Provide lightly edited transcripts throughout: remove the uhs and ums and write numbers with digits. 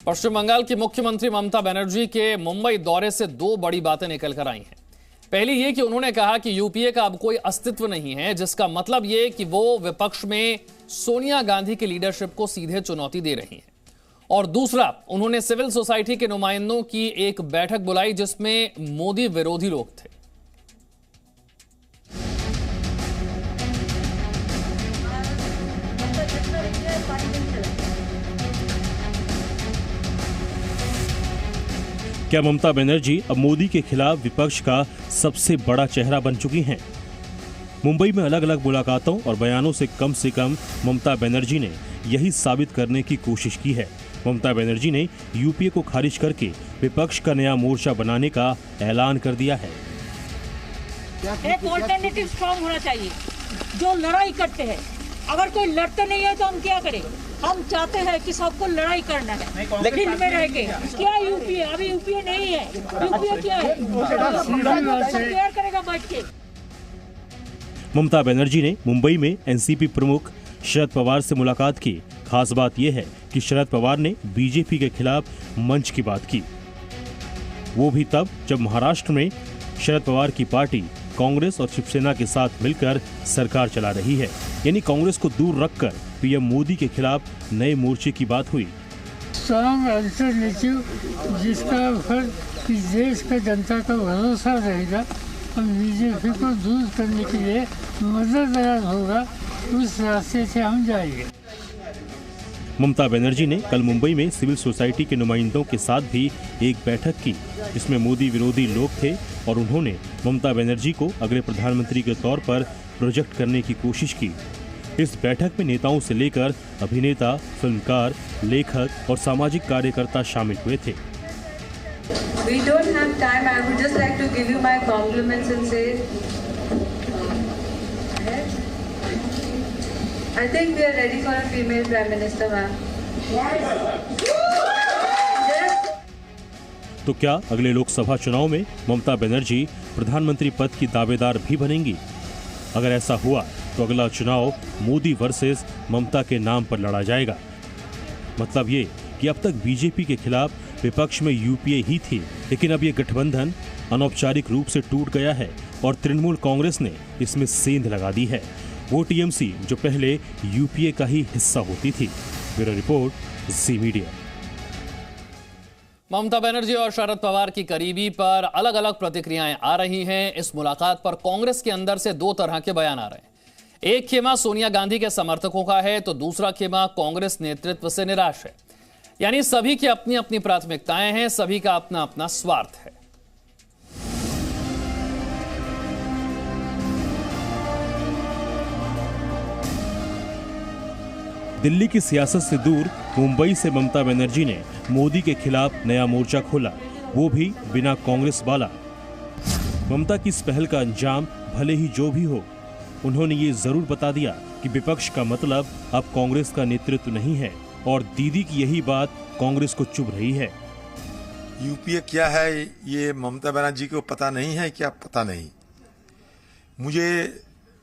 पश्चिम बंगाल की मुख्यमंत्री ममता बनर्जी के मुंबई दौरे से दो बड़ी बातें निकल कर आई हैं। पहली ये कि उन्होंने कहा कि यूपीए का अब कोई अस्तित्व नहीं है, जिसका मतलब ये कि वो विपक्ष में सोनिया गांधी की लीडरशिप को सीधे चुनौती दे रही हैं। और दूसरा, उन्होंने सिविल सोसाइटी के नुमाइंदों की एक बैठक बुलाई जिसमें मोदी विरोधी लोग थे। क्या ममता बनर्जी अब मोदी के खिलाफ विपक्ष का सबसे बड़ा चेहरा बन चुकी हैं? मुंबई में अलग अलग मुलाकातों और बयानों से कम ममता बनर्जी ने यही साबित करने की कोशिश की है। ममता बनर्जी ने यूपीए को खारिज करके विपक्ष का नया मोर्चा बनाने का ऐलान कर दिया है। एक ऑल्टरनेटिव स्ट्रॉन्ग होना चाहिए जो लड़ाई करते हैं। अगर कोई लड़ते नहीं है तो हम क्या करें? हम चाहते हैं कि सबको लड़ाई करना है, लेकिन में रह के क्या यूपीए? अभी यूपीए नहीं है। यूपीए क्या है? तैयार करेगा बैठ के। ममता बनर्जी ने मुंबई में एनसीपी प्रमुख शरद पवार से मुलाकात की। खास बात यह है कि शरद पवार ने बीजेपी के खिलाफ मंच की बात की, वो भी तब जब महाराष्ट्र में शरद पवार की पार्टी कांग्रेस और शिवसेना के साथ मिलकर सरकार चला रही है। यानी कांग्रेस को दूर रखकर पीएम मोदी के खिलाफ नए मोर्चे की बात हुई। स्ट्रॉन्ग अल्टरनेटिव जिसका फिर इस देश का जनता का भरोसा रहेगा और बीजेपी को दूर करने के लिए मददगार होगा, उस रास्ते से हम जाएंगे। ममता बनर्जी ने कल मुंबई में सिविल सोसाइटी के नुमाइंदों के साथ भी एक बैठक की जिसमें मोदी विरोधी लोग थे और उन्होंने ममता बनर्जी को अगले प्रधानमंत्री के तौर पर प्रोजेक्ट करने की कोशिश की। इस बैठक में नेताओं से लेकर अभिनेता, फिल्मकार, लेखक और सामाजिक कार्यकर्ता शामिल हुए थे। We don't have time. I would just like to give you my compliments and say, I think we are ready for a female Prime Minister, ma'am. तो क्या अगले लोकसभा चुनाव में ममता बनर्जी प्रधानमंत्री पद की दावेदार भी बनेंगी? अगर ऐसा हुआ तो अगला चुनाव मोदी वर्सेस ममता के नाम पर लड़ा जाएगा। मतलब ये कि अब तक बीजेपी के खिलाफ विपक्ष में यूपीए ही थी, लेकिन अब ये गठबंधन अनौपचारिक रूप से टूट गया है और तृणमूल कांग्रेस ने इसमें सेंध लगा दी है। वो टीएमसी जो पहले यूपीए का ही हिस्सा होती थी। ब्यूरो रिपोर्ट, जी मीडिया। ममता बनर्जी और शरद पवार की करीबी पर अलग अलग प्रतिक्रियाएं आ रही हैं। इस मुलाकात पर कांग्रेस के अंदर से दो तरह के बयान आ रहे हैं। एक खेमा सोनिया गांधी के समर्थकों का है तो दूसरा खेमा कांग्रेस नेतृत्व से निराश है। यानी सभी की अपनी अपनी प्राथमिकताएं हैं, सभी का अपना अपना स्वार्थ है। दिल्ली की सियासत से दूर मुंबई से ममता बनर्जी ने मोदी के खिलाफ नया मोर्चा खोला, वो भी बिना कांग्रेस वाला। ममता की इस पहल का अंजाम भले ही जो भी हो, उन्होंने ये जरूर बता दिया कि विपक्ष का मतलब अब कांग्रेस का नेतृत्व नहीं है और दीदी की यही बात कांग्रेस को चुभ रही है। यूपीए क्या है ये ममता बनर्जी को पता नहीं है क्या? पता नहीं। मुझे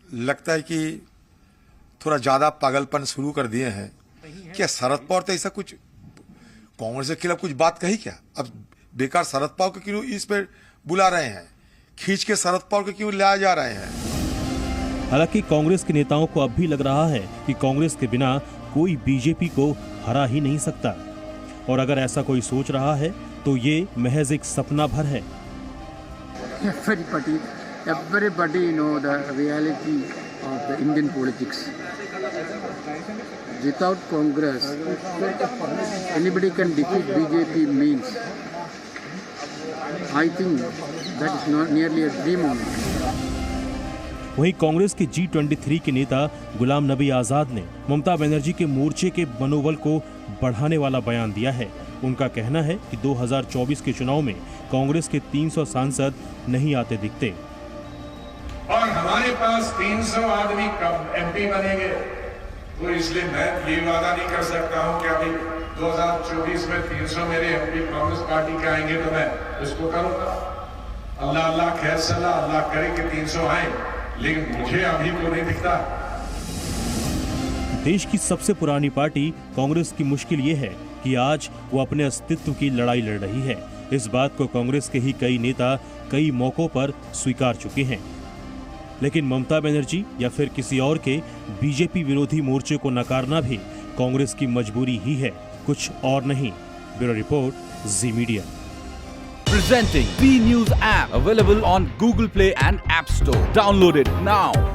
लगता है कि थोड़ा ज्यादा पागलपन शुरू कर दिए हैं। क्या शरद पवार तो ऐसा कुछ कांग्रेस के खिलाफ कुछ बात कही क्या? अब बेकार शरद पवार को क्यों इस पर बुला रहे हैं? खींच के शरद पवार को क्यों लाया जा रहे हैं? हालांकि कांग्रेस के नेताओं को अब भी लग रहा है कि कांग्रेस के बिना कोई बीजेपी को हरा ही नहीं सकता, और अगर ऐसा कोई सोच रहा है तो ये महज एक सपना भर है। Everybody know the reality of the Indian politics. Without Congress, anybody can defeat BJP means. I think that is not nearly a dream only. वहीं कांग्रेस के G23 के नेता गुलाम नबी आजाद ने ममता बनर्जी के मोर्चे के मनोबल को बढ़ाने वाला बयान दिया है। उनका कहना है कि 2024 के चुनाव में कांग्रेस के 300 सांसद नहीं आते दिखते और हमारे पास 300 आदमी कब एमपी बनेंगे, तो इसलिए मैं ये वादा नहीं कर सकता हूं कि अभी 2024 में 300 मेरे एमपी कांग्रेस पार्टी के आएंगे तो मैं इसको करूंगा। अल्लाह अल्लाह खैर सलाह, अल्लाह करे कि 300 आए, लेकिन मुझे अभी तो नहीं दिखता। देश की सबसे पुरानी पार्टी कांग्रेस की मुश्किल ये है कि आज वो अपने अस्तित्व की लड़ाई लड़ रही है। इस बात को कांग्रेस के ही कई नेता कई मौकों पर स्वीकार चुके हैं, लेकिन ममता बनर्जी या फिर किसी और के बीजेपी विरोधी मोर्चे को नकारना भी कांग्रेस की मजबूरी ही है, कुछ और नहीं। Bureau report, ji media. Presenting B News app, available on Google Play and App Store. Download it now.